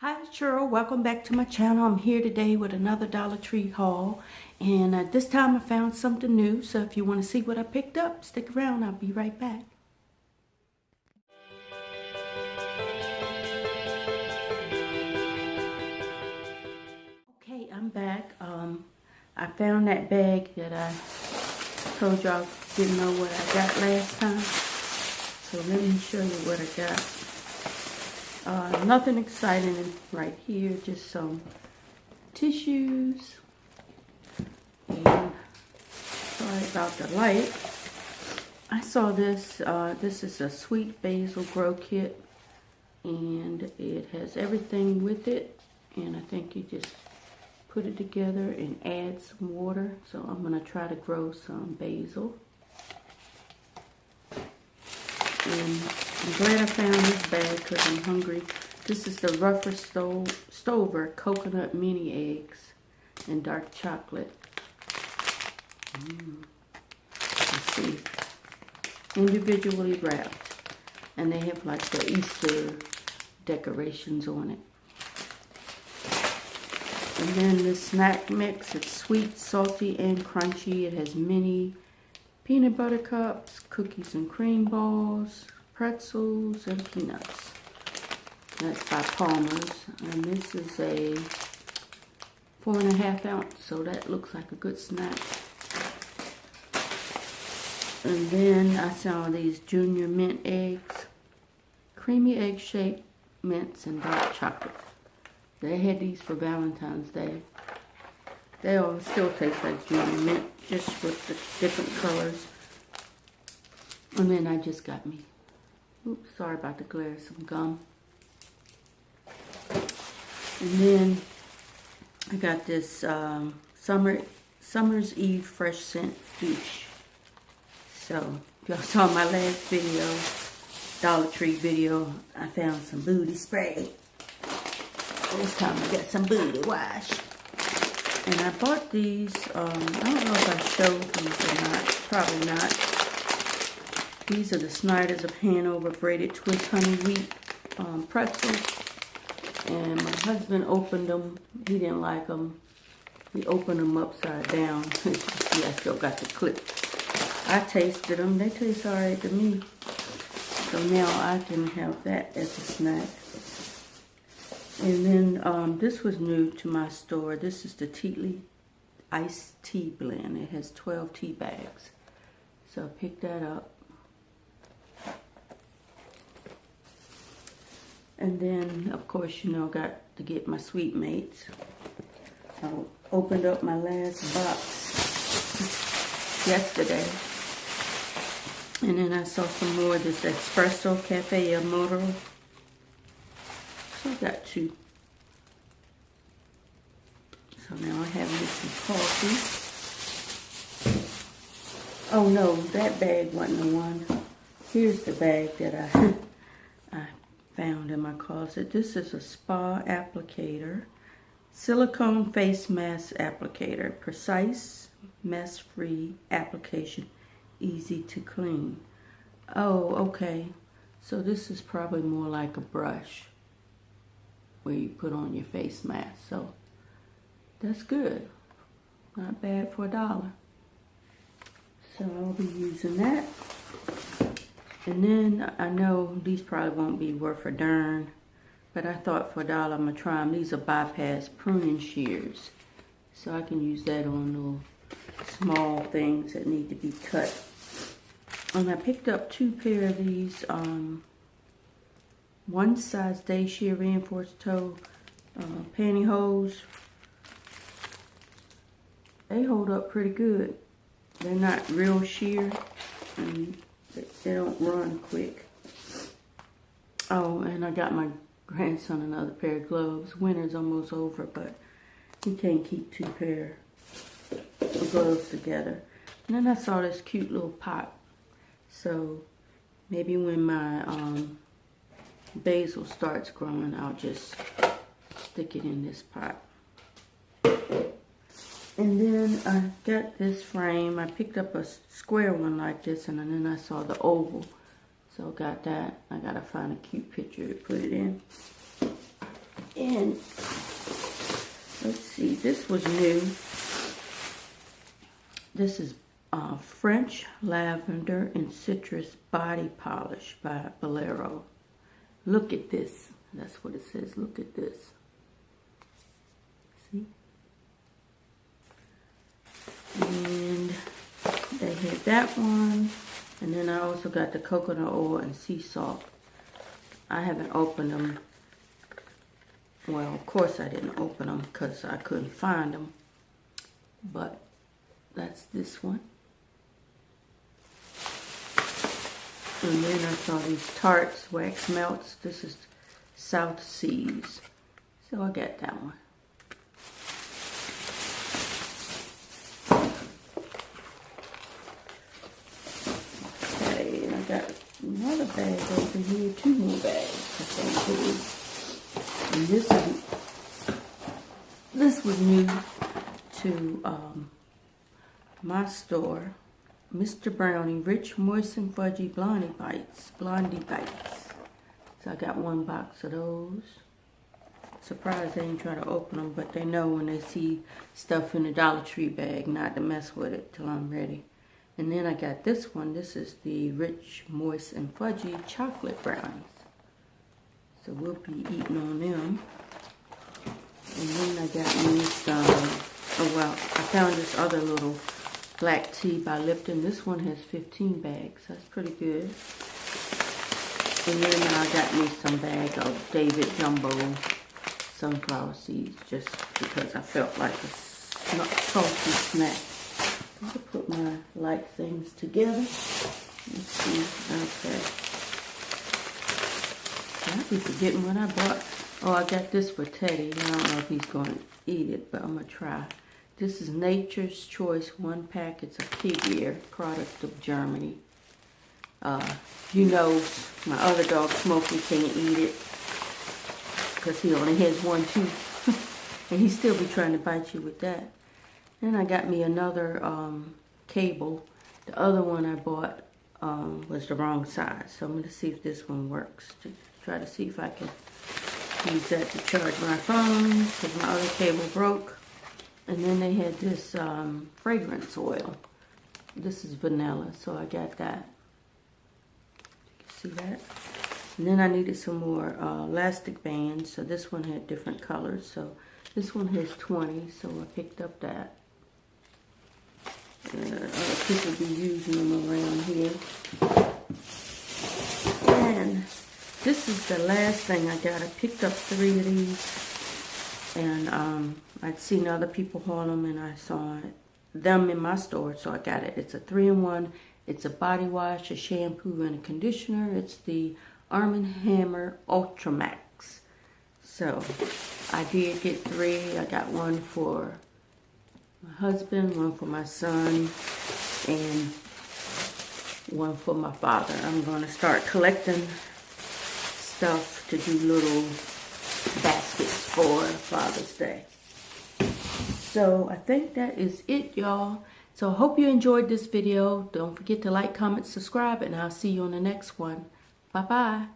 Hi, it's Cheryl. Welcome back to my channel. I'm here today with another Dollar Tree haul, and this time I found something new. So if you want to see what I picked up, stick around. I'll be right back. Okay, I'm back. I found that bag that I told y'all didn't know what I got last time. So let me show you what I got. Nothing exciting right here, just some tissues. And sorry about the light. I saw this. This is a sweet basil grow kit, and it has everything with it. And I think you just put it together and add some water. So I'm gonna try to grow some basil. And I'm glad I found this bag because I'm hungry. This is the Rougher Stover Coconut Mini Eggs and Dark Chocolate. Let's see. Individually wrapped. And they have like the Easter decorations on it. And then the snack mix. It's sweet, salty, and crunchy. It has mini peanut butter cups, cookies and cream balls, pretzels, and peanuts. That's by Palmer's. And this is a 4.5 ounce, so that looks like a good snack. And then I saw these Junior Mint eggs, creamy egg shaped mints, and dark chocolate. They had these for Valentine's Day. They all still taste like Junior Mint, just with the different colors. And then I just got me, oops, sorry about the glare, some gum. And then I got this Summer's Eve Fresh Scent Douche. So, if y'all saw my last video, Dollar Tree video, I found some booty spray. This time I got some booty wash. And I bought these, I don't know if I showed these or not, probably not. These are the Snyder's of Hanover Braided Twist Honey Wheat pretzels. And my husband opened them, he didn't like them. He opened them upside down. See, I still got the clip. I tasted them, they taste alright to me. So now I can have that as a snack. And then this was new to my store. This is the Teatley Iced Tea Blend. It has 12 tea bags. So I picked that up. And then, of course, you know, got to get my Sweetmates. I opened up my last box yesterday. And then I saw some more of this Espresso Cafe Amoro. I got two. So now I have me some coffee. Oh no, that bag wasn't the one. Here's the bag that I found in my closet. This is a spa applicator. Silicone face mask applicator. Precise, mess-free application. Easy to clean. Oh, okay. So this is probably more like a brush where you put on your face mask. So that's good. Not bad for $1. So I'll be using that. And then I know these probably won't be worth a darn, but I thought for $1 I'm gonna try them. These are bypass pruning shears. So I can use that on little small things that need to be cut. And I picked up 2 pair of these one size day shear reinforced toe pantyhose. They hold up pretty good. They're not real sheer and they don't run quick. Oh, and I got my grandson another pair of gloves. Winter's almost over, but he can't keep 2 pair of gloves together. And then I saw this cute little pot. So maybe when my basil starts growing, I'll just stick it in this pot. And then I got this frame. I picked up a square one like this, and then I saw the oval. So got that. I gotta find a cute picture to put it in. And let's see, this was new. This is French Lavender and Citrus Body Polish by Bolero. Look at this. That's what it says. Look at this. See? And they had that one. And then I also got the coconut oil and sea salt. I haven't opened them. Well, of course I didn't open them because I couldn't find them. But that's this one. And then I saw these Tarts Wax Melts. This is South Seas. So I got that one. Okay, and I got another bag over here. 2 more bags, I think it is. And this was new to my store. Mr. Brownie Rich Moist and Fudgy Blondie Bites. So I got 1 box of those. Surprised they didn't try to open them, but they know when they see stuff in the Dollar Tree bag not to mess with it till I'm ready. And then I got this one. This is the Rich Moist and Fudgy Chocolate Brownies. So we'll be eating on them. And then I got me some, I found this other little black tea by Lipton. This one has 15 bags. That's pretty good. And then I got me some bag of David Jumbo sunflower seeds just because I felt like a salty snack. I'm going to put my light things together. Let's see. Okay. I'll be forgetting what I bought. Oh, I got this for Teddy. I don't know if he's going to eat it, but I'm going to try. This is Nature's Choice 1 pack. It's a pig ear, product of Germany. You know, my other dog, Smokey, can't eat it because he only has 1 tooth. And he still be trying to bite you with that. Then I got me another cable. The other one I bought was the wrong size. So I'm going to see if this one works. To try to see if I can use that to charge my phone because my other cable broke. And then they had this fragrance oil. This is vanilla, so I got that. You can see that. And then I needed some more elastic bands. So this one had different colors. So this one has 20, so I picked up that. Other people be using them around here. And this is the last thing I got. I picked up 3 of these. And I'd seen other people haul them and I saw them in my store, so I got it. It's a 3-in-1. It's a body wash, a shampoo, and a conditioner. It's the Armand Hammer Ultramax. So I did get 3. I got 1 for my husband, 1 for my son, and 1 for my father. I'm going to start collecting stuff to do little baskets for Father's Day. So I think that is it, y'all. So I hope you enjoyed this video. Don't forget to like, comment, subscribe, and I'll see you on the next one. Bye-bye.